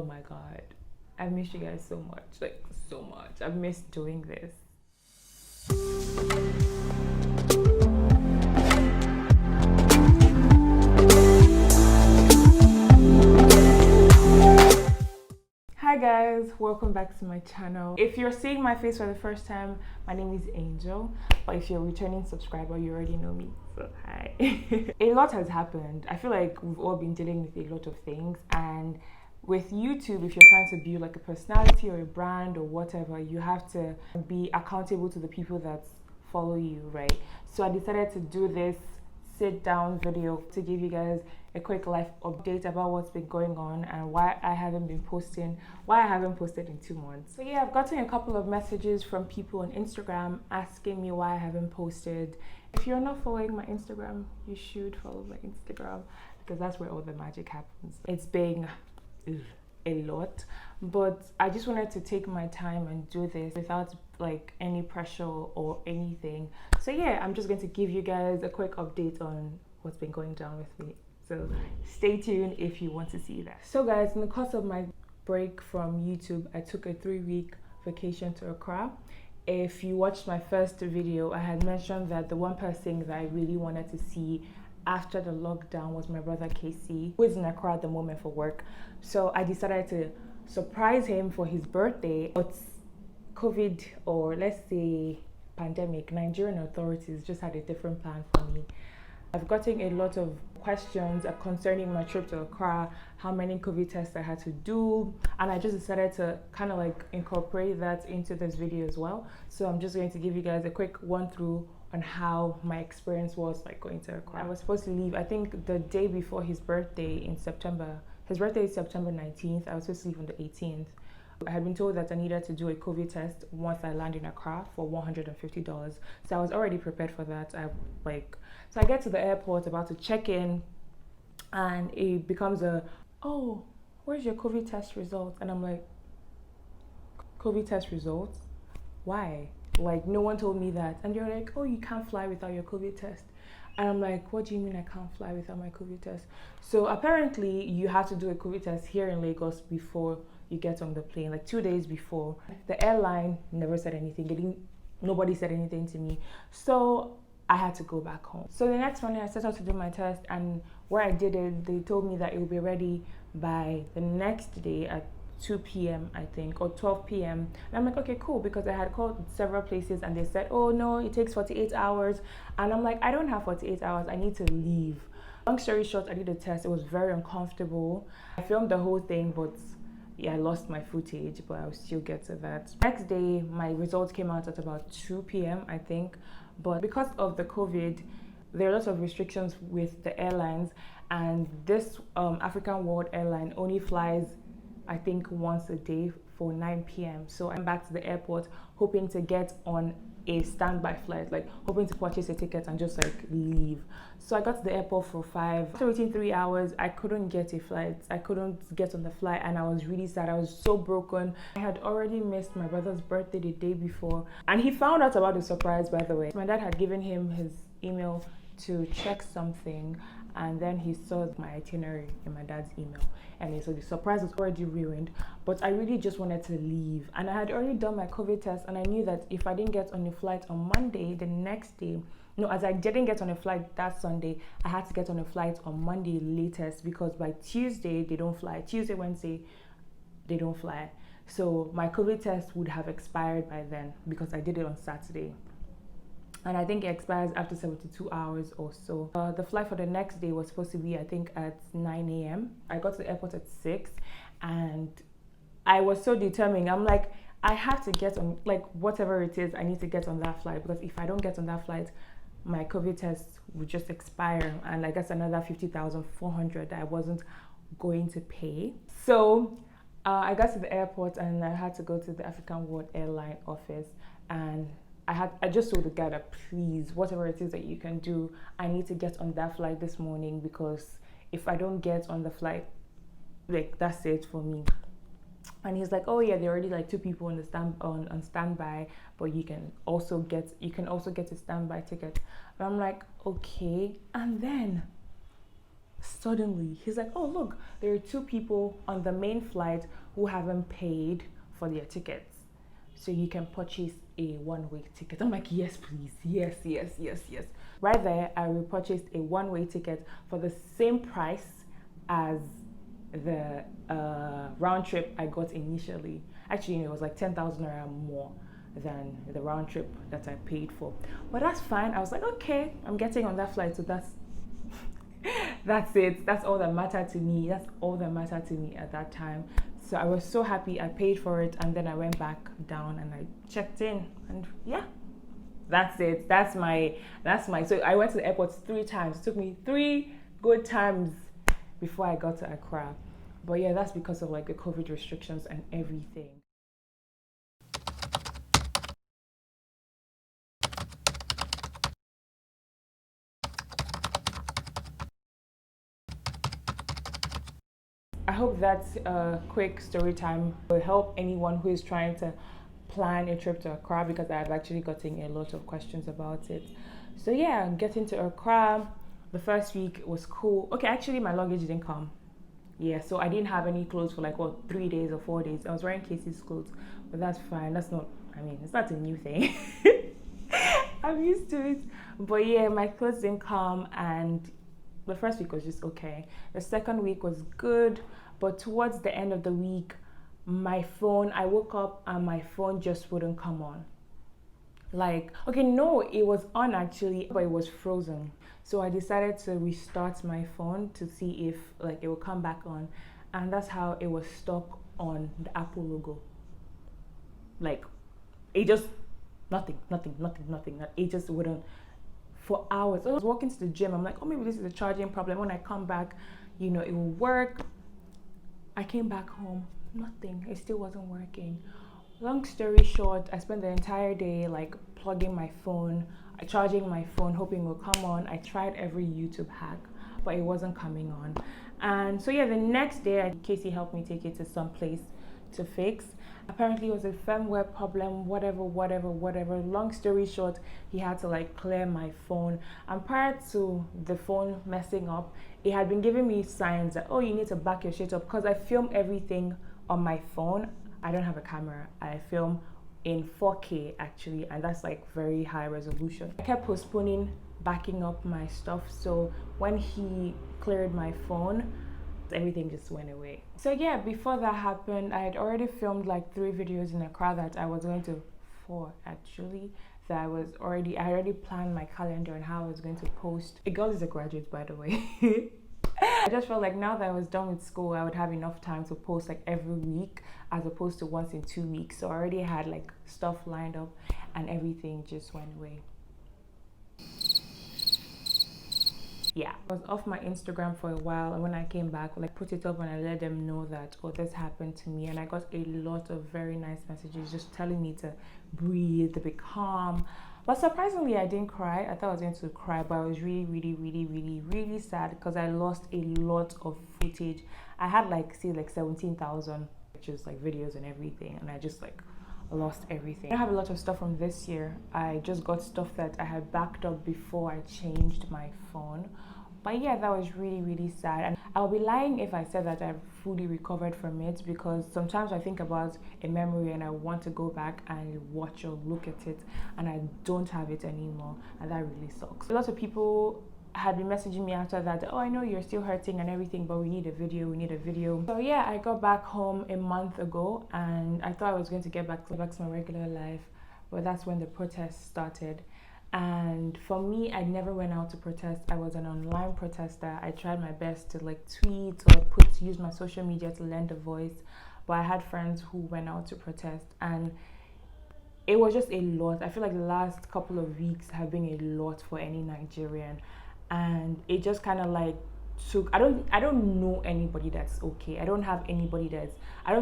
Oh my god, I missed you guys so much, like so much. I've missed doing this. Hi guys, welcome back to my channel. If you're seeing my face for the first time, my name is Angel, but if you're a returning subscriber, you already know me, so hi. A lot has happened. I feel like we've all been dealing with a lot of things, and with YouTube, if you're trying to build like a personality or a brand or whatever, you have to be accountable to the people that follow you, right? So I decided to do this sit down video to give you guys a quick life update about what's been going on and why I haven't posted in 2 months. So yeah, I've gotten a couple of messages from people on Instagram asking me why I haven't posted. If you're not following my Instagram, you should follow my Instagram because that's where all the magic happens. It's been a lot, but I just wanted to take my time and do this without like any pressure or anything. So yeah, I'm just going to give you guys a quick update on what's been going down with me. So stay tuned if you want to see that. So guys, in the course of my break from YouTube, I took a 3-week vacation to Accra. If you watched my first video, I had mentioned that the one person that I really wanted to see after the lockdown was my brother Casey, who is in Accra at the moment for work. So I decided to surprise him for his birthday. But COVID, or let's say pandemic, Nigerian authorities just had a different plan for me. I've gotten a lot of questions concerning my trip to Accra, how many COVID tests I had to do, and I just decided to kind of like incorporate that into this video as well. So I'm just going to give you guys a quick run through on how my experience was like going to Accra. I was supposed to leave, I think, the day before his birthday in September. His birthday is September 19th. I was supposed to leave on the 18th. I had been told that I needed to do a COVID test once I land in Accra for $150. So I was already prepared for that. So I get to the airport about to check in, and it becomes oh, where's your COVID test result? And I'm like, COVID test results? Why? Like, no one told me that. And they're like, oh, you can't fly without your COVID test. And I'm like, what do you mean I can't fly without my COVID test? So apparently you have to do a COVID test here in Lagos before you get on the plane, like 2 days before. The airline never said anything. Nobody said anything to me. So I had to go back home. So the next morning I set out to do my test, and where I did it, they told me that it would be ready by the next day at 2 p.m. I think, or 12 p.m. And I'm like, okay, cool, because I had called several places and they said, oh no, it takes 48 hours. And I'm like, I don't have 48 hours, I need to leave. Long story short, I did the test. It was very uncomfortable. I filmed the whole thing, but yeah, I lost my footage, but I'll still get to that. Next day, my results came out at about 2 p.m. I think, but because of the COVID, there are lots of restrictions with the airlines, and this African World Airline only flies, I think, once a day for 9 p.m. So I'm back to the airport hoping to get on a standby flight, like hoping to purchase a ticket and just like leave. So I got to the airport for 5. After waiting 3 hours, I couldn't get a flight. I couldn't get on the flight, and I was really sad. I was so broken. I had already missed my brother's birthday the day before, and he found out about the surprise, by the way. My dad had given him his email to check something, and then he saw my itinerary in my dad's email, and so the surprise was already ruined. But I really just wanted to leave, and I had already done my COVID test, and I knew that if I didn't get on a flight on Monday, the next day, no, as I didn't get on a flight that Sunday, I had to get on a flight on Monday latest, because by Tuesday they don't fly. Tuesday, Wednesday they don't fly. So my COVID test would have expired by then because I did it on Saturday, and I think it expires after 72 hours or so. The flight for the next day was supposed to be, I think, at 9 a.m. I got to the airport at 6, and I was so determined. I'm like, I have to get on, like, whatever it is, I need to get on that flight, because if I don't get on that flight, my COVID test would just expire, and I guess another 50,400 that I wasn't going to pay. So I got to the airport, and I had to go to the African World Airline office, and I just told the guy that, please, whatever it is that you can do, I need to get on that flight this morning, because if I don't get on the flight, like, that's it for me. And he's like, oh yeah, there are already like 2 people on standby, but you can also get a standby ticket. And I'm like, okay. And then suddenly he's like, oh look, there are two people on the main flight who haven't paid for their tickets, so you can purchase a one-way ticket. I'm like, yes please, yes yes yes yes. Right there I repurchased a one-way ticket for the same price as the round trip I got initially. Actually, it was like 10,000 naira more than the round trip that I paid for. But that's fine. I was like, okay, I'm getting on that flight, so that's it. That's all that mattered to me. That's all that mattered to me at that time. So I was so happy I paid for it, and then I went back down and I checked in, and yeah, that's it. That's my so I went to the airport 3 times. It took me 3 good times before I got to Accra. But yeah, that's because of like the COVID restrictions and everything. I hope that quick story time will help anyone who is trying to plan a trip to Accra, because I've actually gotten a lot of questions about it. So yeah, getting to Accra, the first week was cool. Okay, actually my luggage didn't come. Yeah, so I didn't have any clothes for like 3 days or 4 days. I was wearing Casey's clothes, but that's fine. That's not, I mean, it's not a new thing. I'm used to it. But yeah, my clothes didn't come, and the first week was just okay. The second week was good, but towards the end of the week, I woke up and my phone just wouldn't come on. Like, okay, no, it was on actually, but it was frozen. So I decided to restart my phone to see if like it would come back on, and that's how it was stuck on the Apple logo. Like, it just nothing. It just wouldn't for hours. I was walking to the gym. I'm like, oh, maybe this is a charging problem. When I come back, it will work. I came back home, nothing. It still wasn't working. Long story short, I spent the entire day like plugging my phone, charging my phone, hoping it will come on. I tried every YouTube hack, but it wasn't coming on. And so yeah, the next day, Casey helped me take it to some place to fix. Apparently it was a firmware problem, whatever. Long story short, he had to like clear my phone. And prior to the phone messing up, it had been giving me signs that, oh, you need to back your shit up, because I film everything on my phone. I don't have a camera. I film in 4K actually, and that's like very high resolution. I kept postponing backing up my stuff, so when he cleared my phone, everything just went away. So yeah, before that happened, I had already filmed like 3 videos in Accra that I was going to, 4 actually, that I already planned my calendar and how I was going to post. A girl is a graduate, by the way. I just felt like now that I was done with school, I would have enough time to post like every week as opposed to once in 2 weeks. So I already had like stuff lined up, and everything just went away. Yeah, I was off my Instagram for a while, and when I came back, like put it up and I let them know that, oh, this happened to me, and I got a lot of very nice messages just telling me to breathe, to be calm. But surprisingly, I didn't cry. I thought I was going to cry, but I was really sad because I lost a lot of footage. I had like 17,000 pictures, like videos and everything, and I just like lost everything. I have a lot of stuff from this year. I just got stuff that I had backed up before I changed my phone. But yeah, that was really sad, and I'll be lying if I said that I've fully recovered from it, because sometimes I think about a memory and I want to go back and watch or look at it, and I don't have it anymore, and that really sucks. A lot of people had been messaging me after that, oh, I know you're still hurting and everything, but we need a video. So yeah, I got back home a month ago, and I thought I was going to get back to my regular life, but that's when the protests started. And for me, I never went out to protest. I was an online protester. I tried my best to like tweet or use my social media to lend a voice, but I had friends who went out to protest, and it was just a lot. I feel like the last couple of weeks have been a lot for any Nigerian, and it just kind of like took, I don't know anybody that's okay. I don't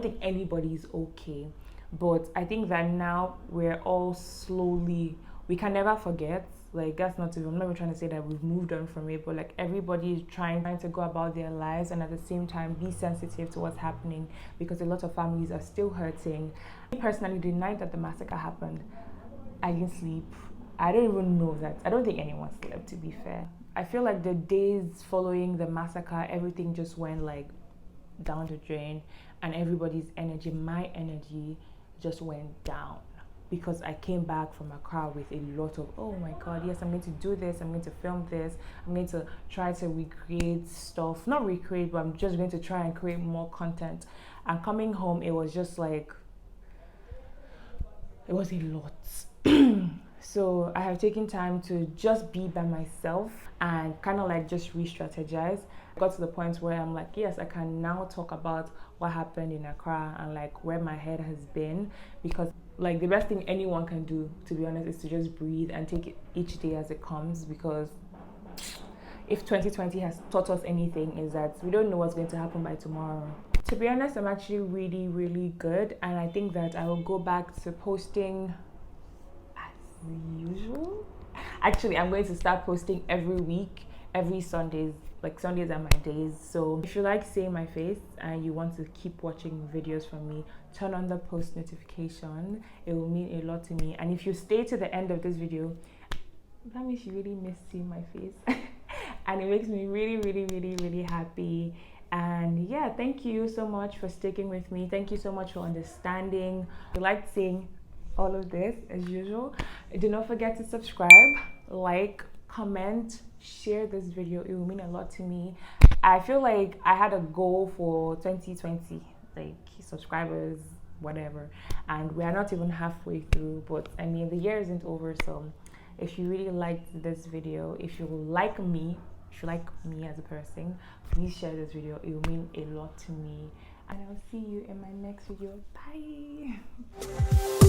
think anybody's okay. But I think that now we're all slowly, we can never forget, like that's not even, I'm not even trying to say that we've moved on from it, but like everybody is trying to go about their lives and at the same time be sensitive to what's happening, because a lot of families are still hurting. Me personally, the night that the massacre happened, I didn't sleep. I don't even know that. I don't think anyone slept, to be fair. I feel like the days following the massacre, everything just went like down the drain, and everybody's energy, my energy, just went down, because I came back from Accra with a lot of, oh my god, yes, I'm going to do this, I'm going to film this, I'm going to try to recreate stuff, not recreate, but I'm just going to try and create more content. And coming home, it was just like, it was a lot. So I have taken time to just be by myself and kind of like just re-strategize. I got to the point where I'm like, yes, I can now talk about what happened in Accra and like where my head has been, because like the best thing anyone can do, to be honest, is to just breathe and take it each day as it comes. Because if 2020 has taught us anything, is that we don't know what's going to happen by tomorrow. To be honest, I'm actually really, really good, and I think that I will go back to posting as usual. Actually, I'm going to start posting every week, every Sundays. Like Sundays are my days. So if you like seeing my face and you want to keep watching videos from me, turn on the post notification. It will mean a lot to me. And if you stay to the end of this video, that means you really miss seeing my face. And it makes me really, really, really, really happy. And yeah, thank you so much for sticking with me. Thank you so much for understanding. I like seeing all of this as usual. Do not forget to subscribe, like, comment, share this video. It will mean a lot to me. I feel like I had a goal for 2020, like subscribers, whatever, and we are not even halfway through. But I mean, the year isn't over. So if you really liked this video, if you like me, if you like me as a person, please share this video. It will mean a lot to me, and I'll see you in my next video. Bye.